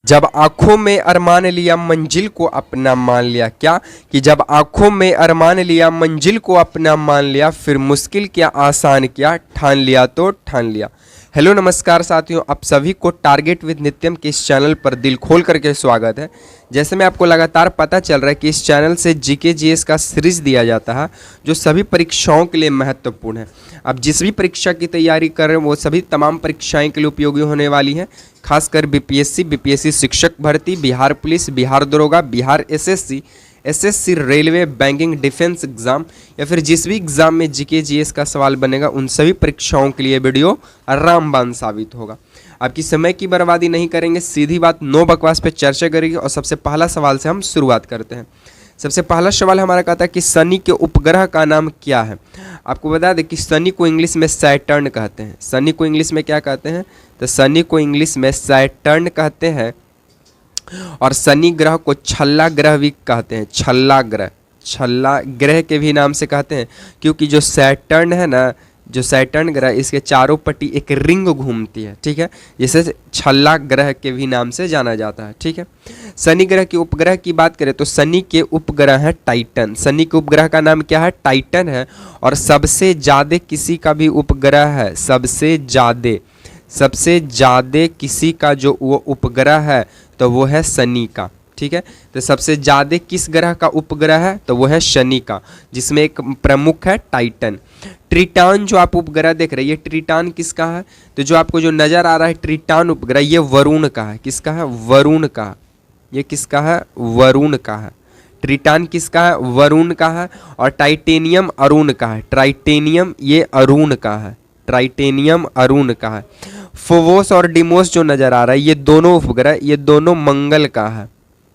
जब आंखों में अरमान लिया मंजिल को अपना मान लिया, क्या कि जब आंखों में अरमान लिया मंजिल को अपना मान लिया, फिर मुश्किल क्या आसान किया, ठान लिया तो ठान लिया। हेलो नमस्कार साथियों, आप सभी को टारगेट विद नित्यम के इस चैनल पर दिल खोल करके स्वागत है। जैसे मैं आपको लगातार पता चल रहा है कि इस चैनल से जीके जीएस का सीरीज दिया जाता है जो सभी परीक्षाओं के लिए महत्वपूर्ण है। आप जिस भी परीक्षा की तैयारी कर रहे हैं वो सभी तमाम परीक्षाएं के लिए उपयोगी होने वाली हैं। खासकर बीपीएससी शिक्षक भर्ती, बिहार पुलिस, बिहार दरोगा, Bihar SSC railway, banking, defence exam या फिर जिस भी एग्जाम में जीके जीएस का सवाल बनेगा उन सभी परीक्षाओं के लिए वीडियो रामबाण साबित होगा। आपकी समय की बर्बादी नहीं करेंगे, सीधी बात नो बकवास पे चर्चा करेंगे। और सबसे पहला सवाल से हम शुरुआत करते हैं। सबसे पहला सवाल हमारा कहता है कि शनि के उपग्रह का नाम क्या है। आपको बता दें कि शनि को इंग्लिश में सैटर्न कहते हैं। शनि को इंग्लिश में क्या कहते हैं? तो शनि को इंग्लिश में सैटर्न कहते हैं। और शनि ग्रह को छल्ला ग्रह भी कहते हैं। छल्ला ग्रह के भी नाम से कहते हैं, क्योंकि जो सैटर्न है ना, जो सैटर्न ग्रह, इसके चारों पट्टी एक रिंग घूमती है, ठीक है, जिसे छल्ला ग्रह के भी नाम से जाना जाता है, ठीक है। शनि ग्रह के उपग्रह की बात करें तो शनि के उपग्रह है टाइटन। शनि के उपग्रह का नाम क्या है? टाइटन है। और सबसे ज़्यादा किसी का भी उपग्रह है, सबसे ज़्यादा किसी का जो वो उपग्रह है तो वो है शनि का, ठीक है। तो सबसे ज़्यादा किस ग्रह का उपग्रह है? तो वो है शनि का, जिसमें एक प्रमुख है टाइटन। ट्रिटान जो आप उपग्रह देख रहे हैं, ये ट्रिटान किसका है? तो जो आपको जो नज़र आ रहा है ट्रिटान उपग्रह, ये वरुण का है। किसका है? वरुण का। ये किसका है? वरुण का है। ट्रिटान किसका है? वरुण का है। और टाइटेनियम अरुण का है। टाइटेनियम ये अरुण का है। टाइटेनियम अरुण का है। फोबोस और डिमोस जो नजर आ रहा है, ये दोनों उपग्रह, ये दोनों मंगल का है।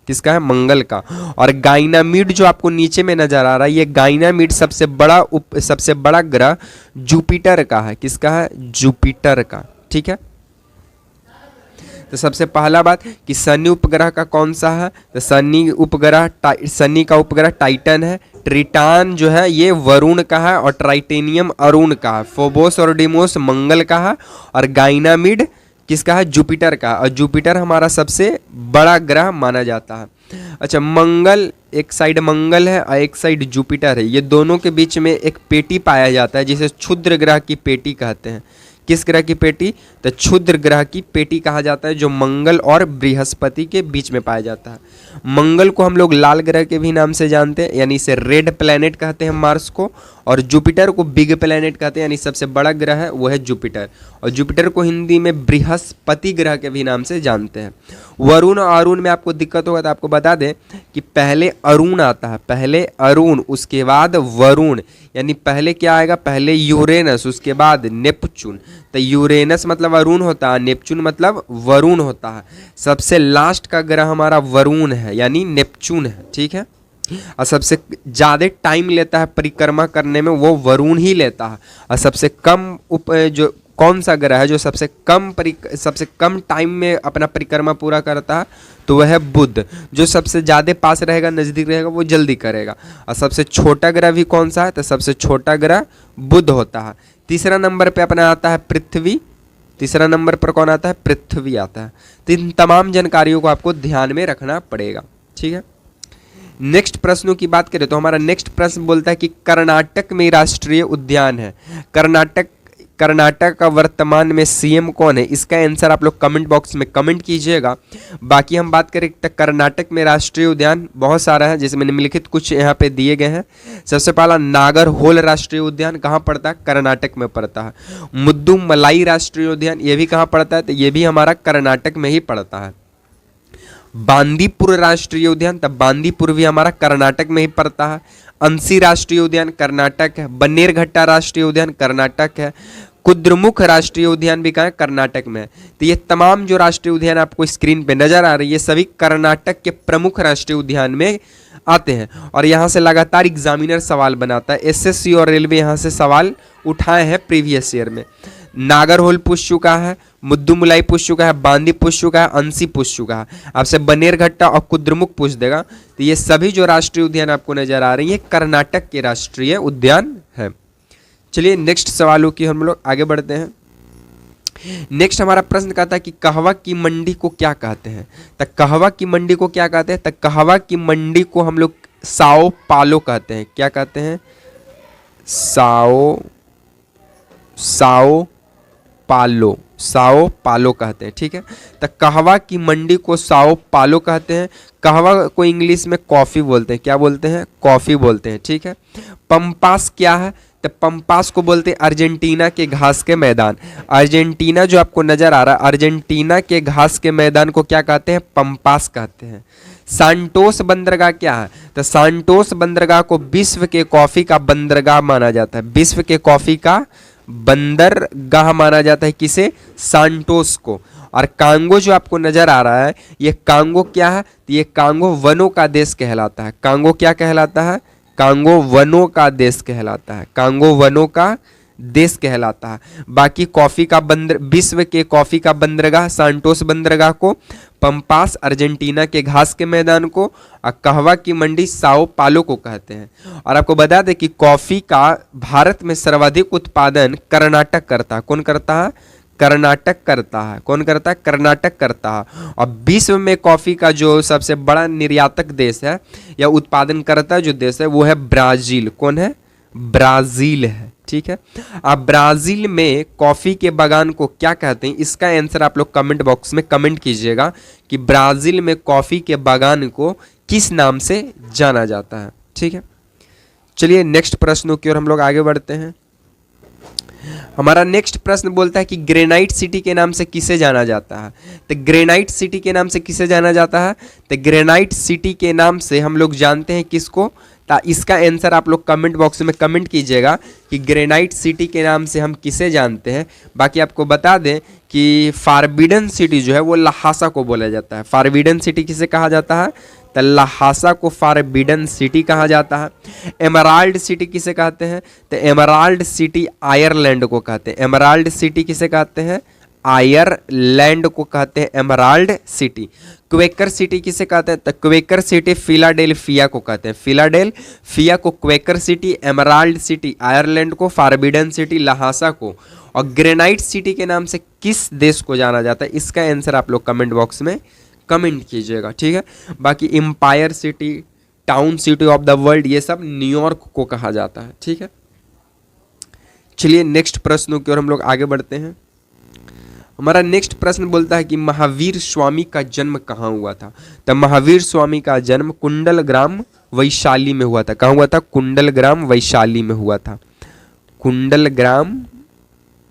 किसका है? मंगल का। और गाइनामिड जो आपको नीचे में नजर आ रहा है, ये गाइनामिड सबसे बड़ा ग्रह जुपिटर का है। किसका है? जुपिटर का, ठीक है। तो सबसे पहला बात कि शनि उपग्रह का कौन सा है? तो शनि का उपग्रह टाइटन है। ट्रिटान जो है ये वरुण का है। और टाइटेनियम अरुण का है। फोबोस और डिमोस मंगल का है। और गाइनामिड किसका है? जुपिटर का। और जुपिटर हमारा सबसे बड़ा ग्रह माना जाता है। अच्छा, मंगल, एक साइड मंगल है और एक साइड जुपिटर है। ये दोनों के बीच में एक पेटी पाया जाता है जिसे क्षुद्र ग्रह की पेटी कहते हैं। किस ग्रह की पेटी? तो क्षुद्र ग्रह की पेटी कहा जाता है, जो मंगल और बृहस्पति के बीच में पाया जाता है। मंगल को हम लोग लाल ग्रह के भी नाम से जानते हैं, यानी इसे रेड प्लैनेट कहते हैं मार्स को। और जुपिटर को बिग प्लैनेट कहते हैं, यानी सबसे बड़ा ग्रह है वो है जुपिटर। और जुपिटर को हिंदी में बृहस्पति ग्रह के भी नाम से जानते हैं। वरुण और अरुण में आपको दिक्कत होगा तो आपको बता दें कि पहले अरुण आता है, पहले अरुण, उसके बाद वरुण। यानी पहले क्या आएगा? पहले यूरेनस, उसके बाद नेपच्यून। तो यूरेनस मतलब अरुण होता है, नेपच्यून मतलब वरुण होता है। सबसे लास्ट का ग्रह हमारा वरुण है, यानी नेपच्यून है, ठीक है। और सबसे ज़्यादा टाइम लेता है परिक्रमा करने में, वो वरुण ही लेता है। और सबसे कम जो कौन सा ग्रह है जो सबसे कम टाइम में अपना परिक्रमा पूरा करता है? तो वह है बुध। जो सबसे ज़्यादा पास रहेगा, नज़दीक रहेगा, वो जल्दी करेगा। और सबसे छोटा ग्रह भी कौन सा है? तो सबसे छोटा ग्रह बुध होता है। तीसरा नंबर पे अपना आता है पृथ्वी। तीसरा नंबर पर कौन आता है? पृथ्वी आता है। तो इन तमाम जानकारियों को आपको ध्यान में रखना पड़ेगा, ठीक है। नेक्स्ट प्रश्नों की बात करें तो हमारा नेक्स्ट प्रश्न बोलता है कि कर्नाटक में राष्ट्रीय उद्यान है। कर्नाटक का वर्तमान में सीएम कौन है? इसका आंसर आप लोग कमेंट बॉक्स में कमेंट कीजिएगा। बाकी हम बात करें तो कर्नाटक में राष्ट्रीय उद्यान बहुत सारा है, जिसमें निम्नलिखित कुछ यहाँ पे दिए गए हैं। सबसे पहला नागरहोल राष्ट्रीय उद्यान कहाँ पड़ता है? कर्नाटक में पड़ता है। मुद्दुमलाई राष्ट्रीय उद्यान, ये भी कहाँ पड़ता है? तो ये भी हमारा कर्नाटक में ही पड़ता है। बांदीपुर राष्ट्रीय उद्यान, तब बांदीपुर भी हमारा कर्नाटक में ही पड़ता है। अंसी राष्ट्रीय उद्यान कर्नाटक है। बन्नेरघट्टा राष्ट्रीय उद्यान कर्नाटक है। कुद्रेमुख राष्ट्रीय उद्यान भी कहाँ है? कर्नाटक में है। तो ये तमाम जो राष्ट्रीय उद्यान आपको स्क्रीन पे नजर आ रही है, सभी कर्नाटक के प्रमुख राष्ट्रीय उद्यान में आते हैं। और यहाँ से लगातार एग्जामिनर सवाल बनाता है। एसएससी और रेलवे यहाँ से सवाल उठाए हैं प्रीवियस ईयर में। नागरहोल पूछ चुका है, मुद्दुमलाई पूछ चुका है, बांदी पूछ चुका है, अंसी पूछ चुका है। आपसे बन्नेरघट्टा और कुद्रेमुख पूछ देगा। तो ये सभी जो राष्ट्रीय उद्यान आपको नजर आ रही है कर्नाटक के राष्ट्रीय उद्यान है। चलिए नेक्स्ट सवालों की हम लोग आगे बढ़ते हैं। नेक्स्ट हमारा प्रश्न कहता है कि कहवा की मंडी को क्या कहते हैं। तो कहवा की मंडी को क्या कहते हैं? तो कहवा की मंडी को हम लोग साओ पालो कहते हैं। क्या कहते हैं? साओ साओ पालो, साओ पालो कहते हैं। ठीक है, तो कहवा की मंडी को साओ पालो कहते हैं। कहवा को इंग्लिश में कॉफ़ी बोलते हैं। क्या बोलते हैं? कॉफ़ी बोलते हैं। ठीक है, पंपास क्या है? तो पंपास को बोलते हैं अर्जेंटीना के घास के मैदान। अर्जेंटीना जो आपको नजर आ रहा है, अर्जेंटीना के घास के मैदान को क्या कहते हैं? पंपास कहते हैं। सांटोस बंदरगाह क्या है? तो सांटोस बंदरगाह को विश्व के कॉफ़ी का बंदरगाह माना जाता है। विश्व के कॉफ़ी का बंदरगाह माना जाता है किसे? सांटोस को। और कांगो जो आपको नजर आ रहा है, ये कांगो क्या है? तो ये कांगो वनों का देश कहलाता है। कांगो क्या कहलाता है? कांगो वनों का देश कहलाता है। कांगो वनों का देश कहलाता है। बाकी कॉफी का विश्व के कॉफी का बंदरगाह सांटोस बंदरगाह को, पंपास अर्जेंटीना के घास के मैदान को, और कहवा की मंडी साओ पालो को कहते हैं। और आपको बता दें कि कॉफी का भारत में सर्वाधिक उत्पादन कर्नाटक करता है। कौन करता है? कर्नाटक करता है। कौन करता है? कर्नाटक करता है। और विश्व में कॉफी का जो सबसे बड़ा निर्यातक देश है या उत्पादन करता जो देश है वो है ब्राजील। कौन है? ब्राजील है। ठीक है, अब ब्राजील में कॉफी के बागान को क्या कहते हैं? इसका आंसर आप लोग कमेंट बॉक्स में कमेंट कीजिएगा कि ब्राजील में कॉफी के बागान को किस नाम से जाना जाता है। ठीक है, चलिए नेक्स्ट प्रश्नों की ओर हम लोग आगे बढ़ते हैं। हमारा नेक्स्ट प्रश्न बोलता है कि ग्रेनाइट सिटी के नाम से किसे जाना जाता है? तो ग्रेनाइट सिटी के नाम से किसे जाना जाता है? तो ग्रेनाइट सिटी के नाम से हम लोग जानते हैं किसको? इसका आंसर आप लोग कमेंट बॉक्स में कमेंट कीजिएगा कि ग्रेनाइट सिटी के नाम से हम किसे जानते हैं। बाकी आपको बता दें कि फारबिडन सिटी जो है वो लहासा को बोला जाता है। फारबिडन सिटी किसे कहा जाता है? तो लहासा को फारबिडन सिटी कहा जाता है। एमराल्ड सिटी किसे कहते हैं? तो एमराल्ड सिटी आयरलैंड को कहते हैं। एमराल्ड सिटी किसे कहते हैं? आयरलैंड को कहते हैं एमराल्ड सिटी। क्वेकर सिटी किसे कहते हैं? तो क्वेकर सिटी फिलाडेल्फिया को कहते हैं। फिलाडेल्फिया को Quaker city, emerald city Ireland को, फारबिडन सिटी लहासा को। और ग्रेनाइट सिटी के नाम से किस देश को जाना जाता है? इसका आंसर आप लोग कमेंट बॉक्स में कमेंट कीजिएगा। ठीक है, बाकी empire city, town city of the world, ये सब न्यूयॉर्क को कहा जाता है। ठीक है, चलिए नेक्स्ट प्रश्नों की ओर हम लोग आगे बढ़ते हैं। हमारा नेक्स्ट प्रश्न बोलता है कि महावीर स्वामी का जन्म कहाँ हुआ था? तो महावीर स्वामी का जन्म कुंडलग्राम वैशाली में हुआ था। कहाँ हुआ था? कुंडलग्राम वैशाली में हुआ था। कुंडलग्राम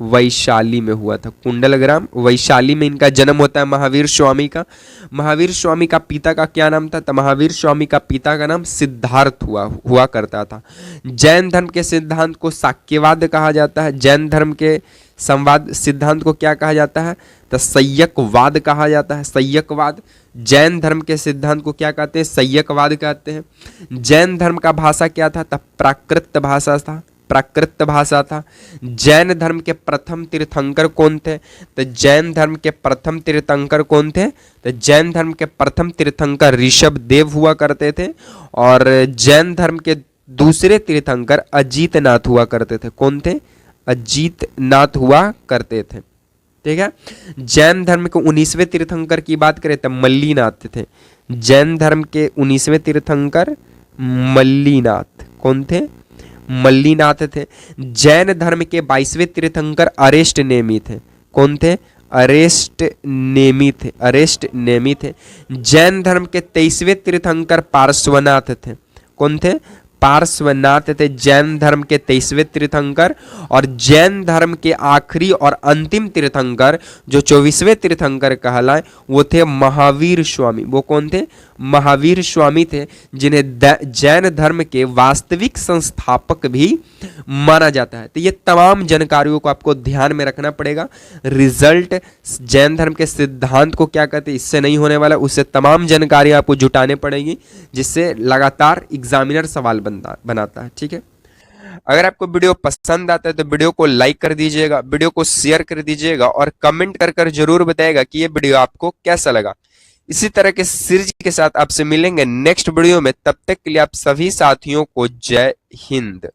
वैशाली में हुआ था। कुंडलग्राम वैशाली में इनका जन्म होता है महावीर स्वामी का। महावीर स्वामी का पिता का क्या नाम था? तो महावीर स्वामी का पिता का नाम सिद्धार्थ हुआ करता था। जैन धर्म के सिद्धांत को साक्यवाद कहा जाता है। जैन धर्म के संवाद सिद्धांत को क्या कहा जाता है? तो संयकवाद कहा जाता है। संयकवाद। जैन धर्म के सिद्धांत को क्या कहते हैं? संयकवाद कहते हैं। जैन धर्म का भाषा क्या था? तो प्राकृत भाषा था। प्राकृत भाषा था। जैन धर्म के प्रथम तीर्थंकर कौन थे? तो जैन धर्म के प्रथम तीर्थंकर कौन थे? तो जैन धर्म के प्रथम तीर्थंकर ऋषभ देव हुआ करते थे। और जैन धर्म के दूसरे तीर्थंकर अजीतनाथ हुआ करते थे। कौन थे? अजीतनाथ हुआ करते थे। ठीक है, जैन धर्म के 19वें तीर्थंकर की बात करें तो मल्लीनाथ थे। जैन धर्म के 19वें तीर्थंकर मल्लीनाथ कौन थे? मल्लीनाथ थे। जैन धर्म के 22वें तीर्थंकर अरेस्ट नेमी थे। कौन थे? अरेस्ट नेमी थे। अरेस्ट नेमी थे। जैन धर्म के 23वें तीर्थंकर पार्श्वनाथ थे। कौन थे? पार्श्वनाथ थे जैन धर्म के 23वें तीर्थंकर। और जैन धर्म के आखिरी और अंतिम तीर्थंकर जो 24वें तीर्थंकर कहलाए वो थे महावीर स्वामी। वो कौन थे? महावीर स्वामी थे, जिन्हें जैन धर्म के वास्तविक संस्थापक भी माना जाता है। तो ये तमाम जानकारियों को आपको ध्यान में रखना पड़ेगा। रिजल्ट जैन धर्म के सिद्धांत को क्या कहते हैं इससे नहीं होने वाला, उससे तमाम जानकारी आपको जुटाने पड़ेगी, जिससे लगातार एग्जामिनर सवाल बनाता है। ठीक है, अगर आपको वीडियो पसंद आता है तो वीडियो को लाइक कर दीजिएगा, वीडियो को शेयर कर दीजिएगा और कमेंट कर जरूर बताइएगा कि ये वीडियो आपको कैसा लगा। इसी तरह के सीरीज के साथ आपसे मिलेंगे नेक्स्ट वीडियो में। तब तक के लिए आप सभी साथियों को जय हिंद।